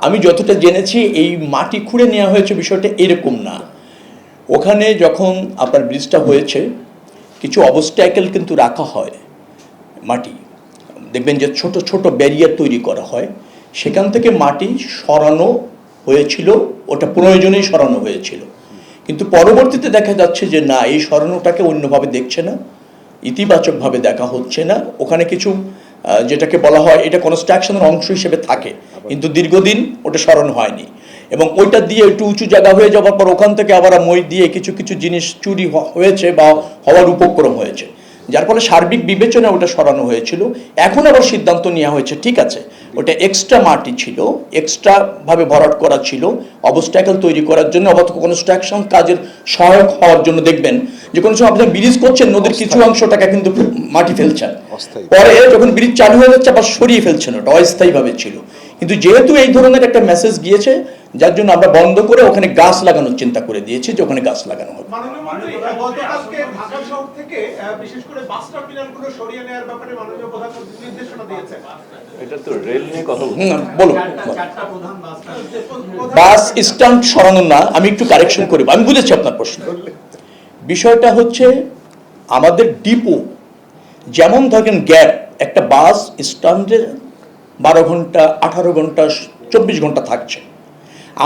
আমি যতটা জেনেছি এই মাটি খুঁড়ে নেওয়া হয়েছে বিষয়টা এরকম না। ওখানে যখন আপনার ব্রিজটা হয়েছে কিছু অবস্ট্যাকেল কিন্তু রাখা হয়, মাটি দেখবেন যে ছোট ছোট ব্যারিয়ার তৈরি করা হয়, সেখান থেকে মাটি সরানো হয়েছিল, ওটা প্রয়োজনেই সরানো হয়েছিল। কিন্তু পরবর্তীতে দেখা যাচ্ছে যে না, এই সরানোটাকে অন্যভাবে দেখছে না, ইতিবাচকভাবে দেখা হচ্ছে না। ওখানে কিছু যেটাকে বলা হয় এটা কনস্ট্রাকশনের অংশ হিসেবে থাকে, কিন্তু দীর্ঘদিন ওটা সরানো হয়নি, এবং ওইটা দিয়ে একটু উঁচু জায়গা হয়ে যাওয়ার পর ওখান থেকে আবার মই দিয়ে কিছু কিছু জিনিস চুরি হয়েছে বা হওয়ার উপক্রম হয়েছে, যার ফলে সার্বিক বিবেচনা ওটা সরানো হয়েছিল। এখন আবার সিদ্ধান্ত নেওয়া হয়েছে ঠিক আছে, ওটা এক্সট্রা মাটি ছিল, এক্সট্রাভাবে ভরাট করা ছিল অবস্ট্যাকেল তৈরি করার জন্য, অথবা কনস্ট্রাকশন কাজের সহায়ক হওয়ার জন্য। দেখবেন যে কোনো সময় আপনি ব্রিজ করছেন, নদীর কিছু অংশটাকে কিন্তু মাটি ফেলছেন, পরে যখন ব্রিজ চালু হয়ে যাচ্ছে আবার সরিয়ে ফেলছেন, ওটা অস্থায়ীভাবে ছিল। কিন্তু যেহেতু এই ধরনের একটা মেসেজ গিয়েছে, যার জন্য আমরা বন্ধ করে ওখানে গাছ লাগানোর চিন্তা করে দিয়েছি যে ওখানে গাছ লাগানো হবে। বাস স্ট্যান্ড সরানো না, আমি একটু কারেকশন করব, আমি বুঝেছি আপনার প্রশ্ন। বিষয়টা হচ্ছে আমাদের ডিপো, যেমন ধরেন গ্যাপ, একটা বাস স্ট্যান্ডে 12 ঘন্টা 18 ঘন্টা 24 ঘন্টা থাকছে,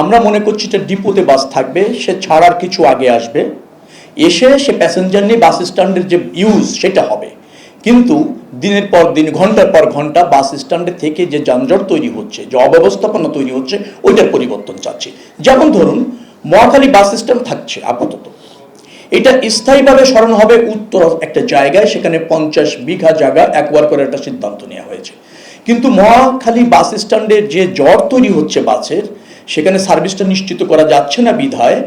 আমরা মনে করছি যে ডিপোতে বাস থাকবে, সে ছাড়ার কিছু আগে আসবে, এসে সে প্যাসেঞ্জার নিয়ে বাস স্ট্যান্ডের যে ইউজ সেটা হবে। কিন্তু দিনের পর দিন ঘন্টার পর ঘন্টা বাস স্ট্যান্ডে থেকে যে যানজট তৈরি হচ্ছে, যে অব্যবস্থাপনা তৈরি হচ্ছে, ওইটার পরিবর্তন চাচ্ছি। যেমন ধরুন মহাখালী বাস স্ট্যান্ড থাকছে আপাতত, এটা স্থায়ীভাবে সরানো হবে উত্তর একটা জায়গায়, সেখানে 50 বিঘা জায়গা একবার করে একটা সিদ্ধান্ত নেওয়া হয়েছে। কিন্তু মহাখালী বাস স্ট্যান্ডের যে জট তৈরি হচ্ছে বাসের, সেখানে সার্ভিসটা নিশ্চিত করা যাচ্ছে না বিধায়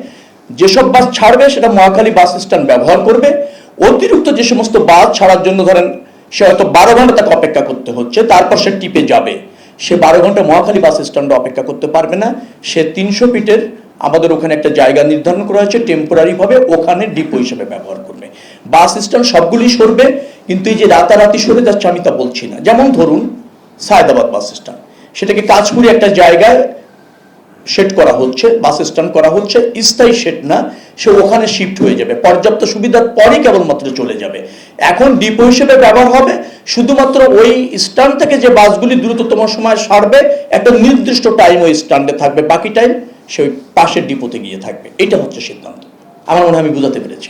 যেসব বাস ছাড়বে সেটা মহাখালী বাস স্ট্যান্ড ব্যবহার করবে। অতিরিক্ত যে সমস্ত বাস ছাড়ার জন্য ধরেন সে হয়তো 12 ঘন্টা তাকে অপেক্ষা করতে হচ্ছে, তারপর সে টিপে যাবে, সে 12 ঘন্টা মহাখালী বাস স্ট্যান্ডে অপেক্ষা করতে পারবে না, সে 300 ফিটের আমাদের ওখানে একটা জায়গা নির্ধারণ করা হয়েছে টেম্পোরারিভাবে, ওখানে ডিপো হিসেবে ব্যবহার করবে। বাস স্ট্যান্ড সবগুলি সরবে, কিন্তু এই যে রাতারাতি সরে যাচ্ছে আমি তা বলছি না। যেমন ধরুন সায়দাবাদ বাস স্ট্যান্ড, সেটাকে কাজপুরে একটা জায়গায় সেট করা হচ্ছে, বাস স্ট্যান্ড করা হচ্ছে, স্থায়ী সেট না, সে ওখানে শিফট হয়ে যাবে, পর্যাপ্ত সুবিধার পরে কেবলমাত্র চলে যাবে। এখন ডিপো হিসেবে ব্যবহার হবে, শুধুমাত্র ওই স্ট্যান্ড থেকে যে বাসগুলি দ্রুততম সময় সারবে একটা নির্দিষ্ট টাইম ওই স্ট্যান্ডে থাকবে, বাকি টাইম সে ওই পাশের ডিপোতে গিয়ে থাকবে। এটা হচ্ছে সিদ্ধান্ত। আমার মনে হয় আমি বুঝাতে পেরেছি।